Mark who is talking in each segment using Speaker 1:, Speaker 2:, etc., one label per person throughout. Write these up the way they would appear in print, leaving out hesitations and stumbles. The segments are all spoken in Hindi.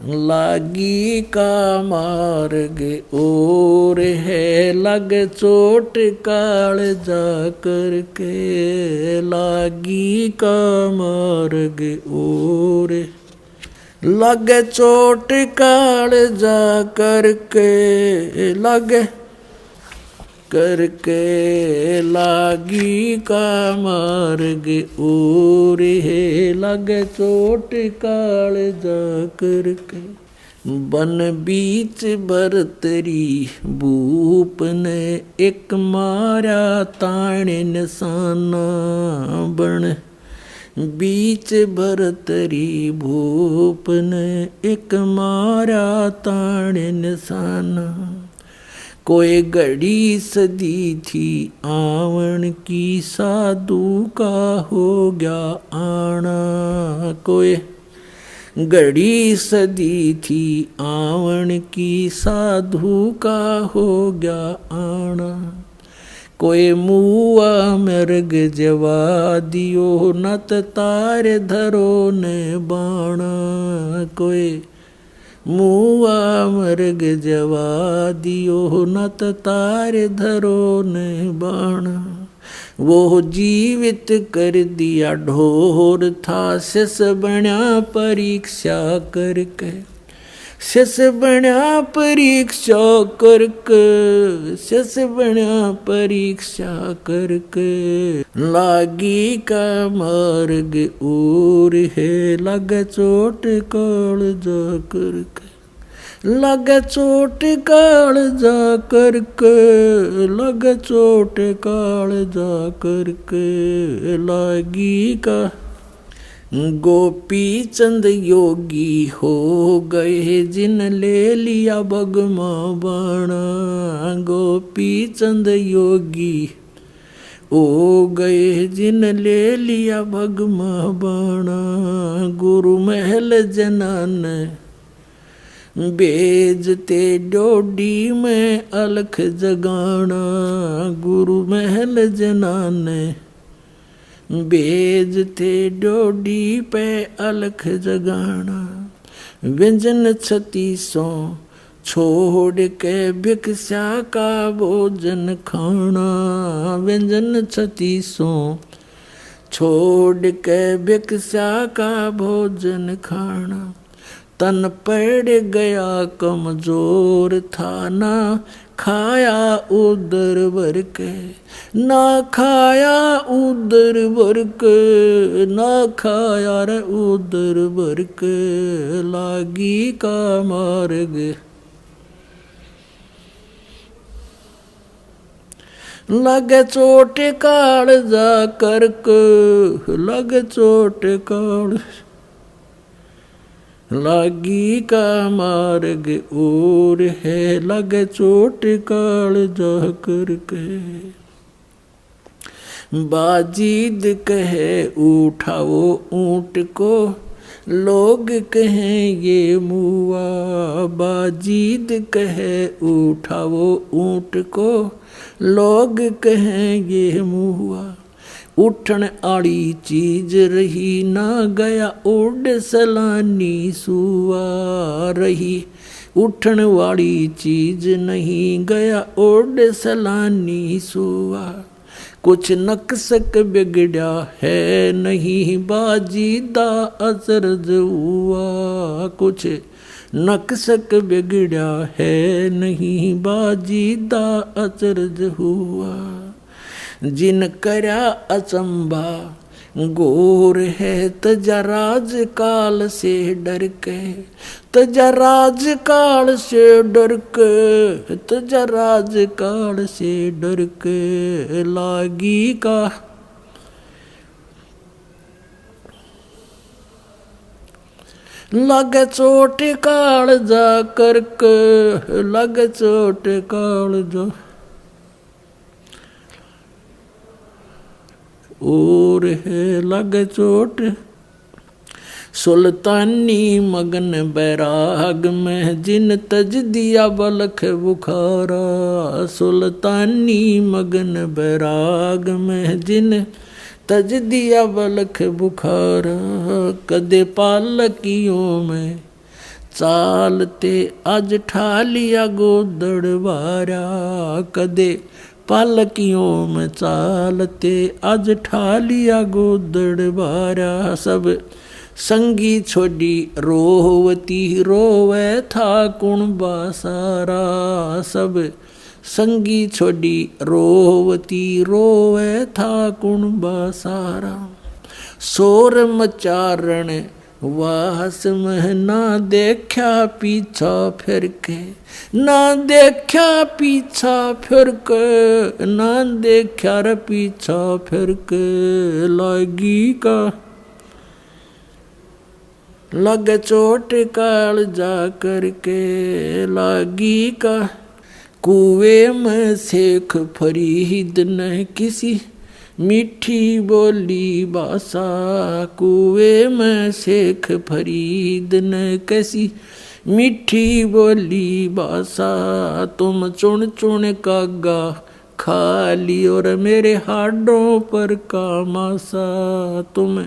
Speaker 1: लागी का मार्ग और है, लग चोट काल जा करके। लागी का मार्ग और लग चोट काल जा करके। लग करके लागी का मार्ग और है, लग चोट काल जा करके। बन बीच बरतरी भूप ने एक मारा ताण निशाना। बन बीच भरतरी भूप ने एक मारा ताण निशाना। कोई घड़ी सदी थी आवन की, साधु का हो गया आना। कोई घड़ी सदी थी आवन की, साधु का हो गया आना। कोई मुआ मृग जवा दियो, नत तार धरो ने बाणा। कोई मुआ मृग जवा दियो, नत तार धरो ने बाणा। वो जीवित कर दिया ढोर था, शिष बना परीक्षा करके। शिष बना परीक्षा करके। शिष बना परीक्षा करके। लागी का मार्ग और है, लग चोट काल जा करके। लग चोट काल जा करके। लग चोट काल जा करके। लागी का गोपी चंद योगी हो गए, जिन ले लिया भगमा बाणा। गोपी चंद योगी हो गए, जिन ले लिया भगमा बाणा। गुरु महल जनान बेजते डोडी में अलख जगाना। गुरु महल जनान बेजते डोडी पे अलख जगाना। व्यंजन 36 छोड़ के भिक्षा का भोजन खाना। व्यंजन 36 छोड़ के भिक्षा का भोजन खाना। तन पड़ गया कमजोर था, ना खाया उदर भर के। ना खाया उदर भर के। ना खाया रे उदर भर के। लागी का मार्ग लग चोट काल जा करके। लग चोट काल लागी का मार्ग और है, लग चोट काल जा करके। बाजीद कहे उठाओ ऊंट को, लोग कहें ये मुआ। बाजीद कहे उठाओ ऊंट को, लोग कहें ये मुआ। उठन आड़ी चीज रही ना गया, उड़ सलानी सुआ रही। उठन वाली चीज नहीं गया, उड़ सलानी सुआ। कुछ नक्सक बिगड़ा है नहीं, बाजीदा अचरज हुआ। कुछ नक्सक बिगड़ा है नहीं, बाजीदा अचरज हुआ। जिन करया अचंभा गोर है, तजा राज काल से डर के। तजा राज काल से डर के। तजा राज काल से डर के। लागी का लग चोट काल जा करके। लग चोट काल जा और है, लग चोट। सुल्तानी मगन बैराग में, जिन तज दिया बलख बुखारा। सुल्तानी मगन बैराग में, जिन तज दिया बलख बुखारा। कदे पालकियों में चालते आज ठालिया गोदड़ बारा, कदे पालकियों में चालते आज ठालिया गोदड़ बारा। सब संगी छोड़ी रोवती रोवे था कुणबा सारा, सब संगी छोड़ी रोवती रोवे था कुणबा सारा। शोर मचारण वास में ना देखा पीछा फिर के, ना देखा पीछा फिर के, ना देखा रे पीछा फिर के। लागी का लग चोट काल जा करके, लागी का कुएं में शेख फरीद ने किसी मीठी बोली भाषा, कुएं में शेख फरीद ने कैसी मीठी बोली भाषा। तुम चुन चुन कागा खा ली और मेरे हाडों पर का मासा, तुम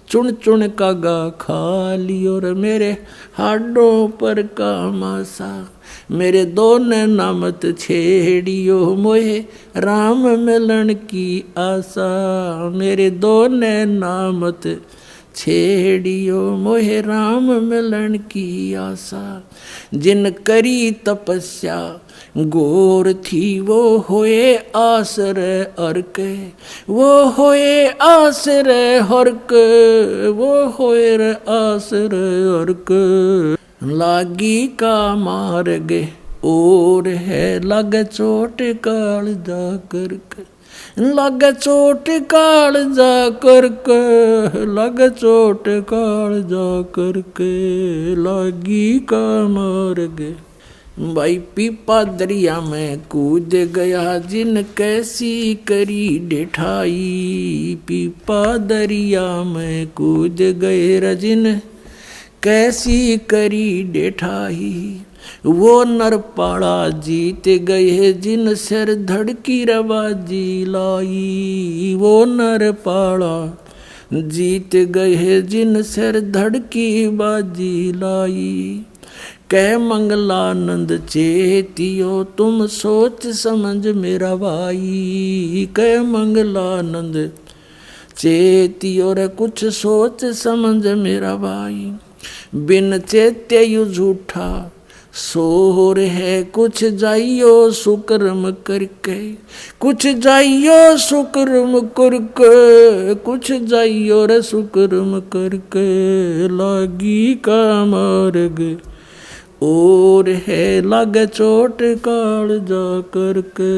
Speaker 1: चुन चुन कागा खा ली और मेरे हाडों पर का मासा। मेरे दो नैना मत छेड़ियो मोहे राम मिलन की आशा, मेरे दो नैना मत छेड़ियो मोहे राम मिलन की आशा। जिन करी तपस्या गोर थी वो होए आसरे अर्क, वो होए आसरे हर्क, वो होए रे आसरे अर्क। लागी का मार्ग और है लग चोट काल जा करके, लग चोट काल जा करके, लग चोट काल जा करके। लागी का मार्ग भाई पीपा दरिया में कूद गया जिन कैसी करी डिठाई, पीपा दरिया में कूद गए रजिन कैसी करी डेठाई। वो नरपाड़ा जीत गए जिन सिर धड़की रवाजी लाई, वो नरपाड़ा जीत गए जिन सिर धड़की बाजी लाई। कह मंगलानंद चेतियो तुम सोच समझ मेरा भाई, कह मंगलानंद चेतियो रे कुछ सोच समझ मेरा भाई। बिन चेत्य यु झूठा सोर है कुछ जाइयो सुकर्म करके, कुछ जाइयो सुकर्म करके, कुछ जाइयो रे सुकर्म करके। लागी का मार्ग और है लग चोट काल जा करके,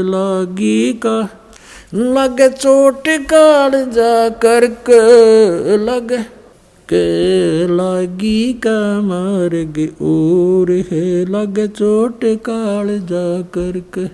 Speaker 1: लागी का लग चोट काल जा करके, लग के लागी का मार्ग और है लग चोट काल जा करके।